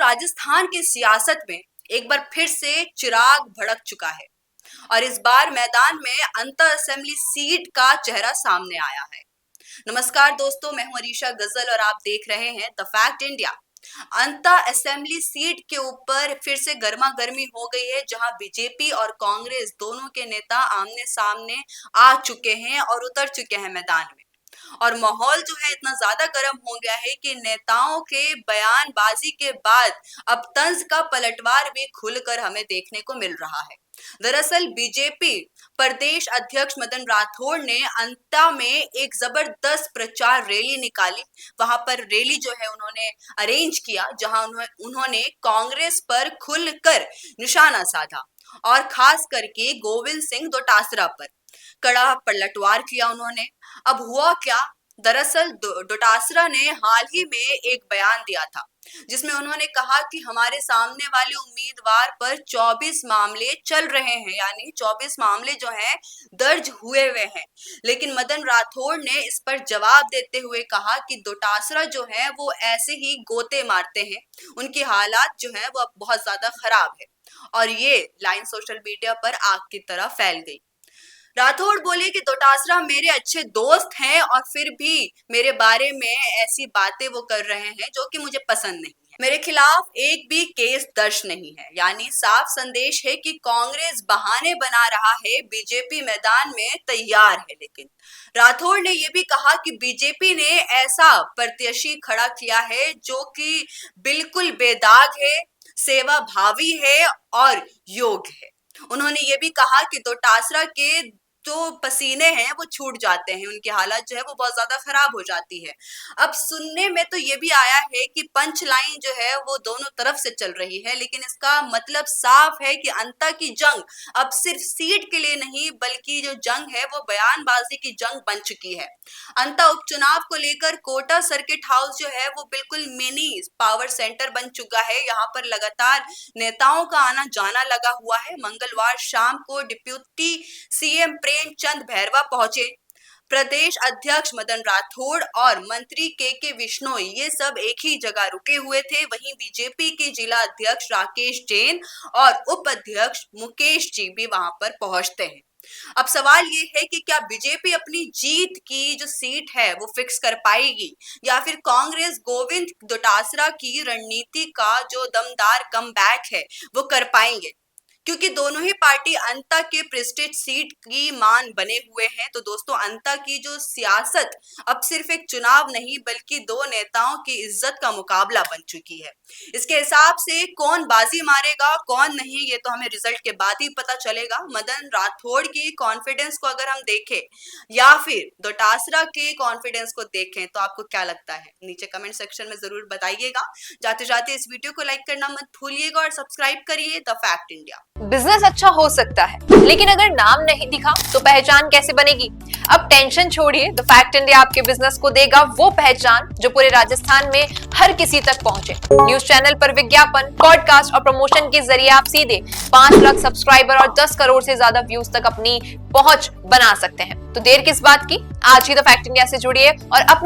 राजस्थान की सियासत में एक बार फिर से चिराग भड़क चुका है और इस बार मैदान में अंतर असेंबली सीट का चेहरा सामने आया है। नमस्कार दोस्तों, मैं हूं अरीशा गजल और आप देख रहे हैं द फैक्ट इंडिया। अंतर असेंबली सीट के ऊपर फिर से गर्मा गर्मी हो गई है, जहां बीजेपी और कांग्रेस दोनों के नेता आमने सामने आ चुके हैं और उतर चुके हैं मैदान में। और माहौल जो है इतना ज्यादा गर्म हो गया है कि नेताओं के बयानबाजी के बाद अब तंज का पलटवार भी खुलकर हमें देखने को मिल रहा है। दरअसल बीजेपी प्रदेश अध्यक्ष मदन राठौड़ ने अंता में एक जबरदस्त प्रचार रैली निकाली। वहां पर रैली जो है उन्होंने अरेंज किया, जहां उन्होंने कांग्रेस पर खुलकर निशाना साधा और खास करके गोविंद सिंह डोटासरा पर कड़ा पलटवार किया उन्होंने। अब हुआ क्या, दरअसल डोटासरा ने हाल ही में एक बयान दिया था जिसमें उन्होंने कहा कि हमारे सामने वाले उम्मीदवार पर 24 मामले चल रहे हैं, यानी 24 मामले जो हैं दर्ज हुए हैं। लेकिन मदन राठौड़ ने इस पर जवाब देते हुए कहा कि डोटासरा जो है वो ऐसे ही गोते मारते हैं, उनकी हालात जो है वो अब बहुत ज्यादा खराब है। और ये लाइन सोशल मीडिया पर आग की तरह फैल गई। राठौड़ बोले कि डोटासरा मेरे अच्छे दोस्त हैं और फिर भी मेरे बारे में ऐसी बातें वो कर रहे हैं जो कि मुझे पसंद नहीं है। मेरे खिलाफ एक भी केस दर्ज नहीं है, यानी साफ संदेश है कि कांग्रेस बहाने बना रहा है, बीजेपी मैदान में तैयार है। लेकिन राठौड़ ने यह भी कहा कि बीजेपी ने ऐसा प्रत्याशी खड़ा किया है जो कि बिल्कुल बेदाग है, सेवा भावी है और योग्य है। उन्होंने ये भी कहा कि डोटासरा के जो पसीने हैं वो छूट जाते हैं, उनकी हालत जो है वो बहुत ज्यादा खराब हो जाती है। अब सुनने में तो ये भी आया है कि पंच लाइन जो है वो दोनों तरफ से चल रही है, लेकिन इसका मतलब साफ है कि अंता की जंग अब सिर्फ सीट के लिए नहीं बल्कि जो जंग है वो बयानबाजी की जंग बन चुकी है। अंता उपचुनाव को लेकर कोटा सर्किट हाउस जो है वो बिल्कुल मिनी पावर सेंटर बन चुका है। यहाँ पर लगातार नेताओं का आना जाना लगा हुआ है। मंगलवार शाम को डिप्टी सीएम प्रेमचंद भैरवा पहुंचे। प्रदेश अध्यक्ष मदन राठौड़ और मंत्री के विश्नोई ये सब एक ही जगह रुके हुए थे। वहीं बीजेपी के जिला अध्यक्ष राकेश जैन और उप अध्यक्ष मुकेश जी भी वहां पर पहुंचते हैं। अब सवाल ये है कि क्या बीजेपी अपनी जीत की जो सीट है वो फिक्स कर पाएगी या फिर कांग्रेस गोविंद डोटासरा की रणनीति का जो दमदार कमबैक है वो कर पाएंगे, क्योंकि दोनों ही पार्टी अंता के प्रेस्टीज सीट की मान बने हुए हैं। तो दोस्तों, अंता की जो सियासत अब सिर्फ एक चुनाव नहीं बल्कि दो नेताओं की इज्जत का मुकाबला बन चुकी है। इसके हिसाब से कौन बाजी मारेगा कौन नहीं ये तो हमें रिजल्ट के बाद ही पता चलेगा। मदन राठौड़ की कॉन्फिडेंस को अगर हम देखें या फिर डोटासरा के कॉन्फिडेंस को देखें तो आपको क्या लगता है, नीचे कमेंट सेक्शन में जरूर बताइएगा। जाते जाते इस वीडियो को लाइक करना मत भूलिएगा और सब्सक्राइब करिए द फैक्ट इंडिया। बिजनेस अच्छा हो सकता है, लेकिन अगर नाम नहीं दिखा तो पहचान कैसे बनेगी? अब टेंशन छोड़िए, द फैक्ट इंडिया आपके बिजनेस को देगा वो पहचान जो पूरे राजस्थान में हर किसी तक पहुंचे। न्यूज चैनल पर विज्ञापन, पॉडकास्ट और प्रमोशन के जरिए आप सीधे 5 लाख सब्सक्राइबर और 10 करोड़ से ज्यादा व्यूज तक अपनी पहुंच बना सकते हैं। तो देर किस बात की, आज ही द फैक्ट इंडिया से जुड़िए और अपने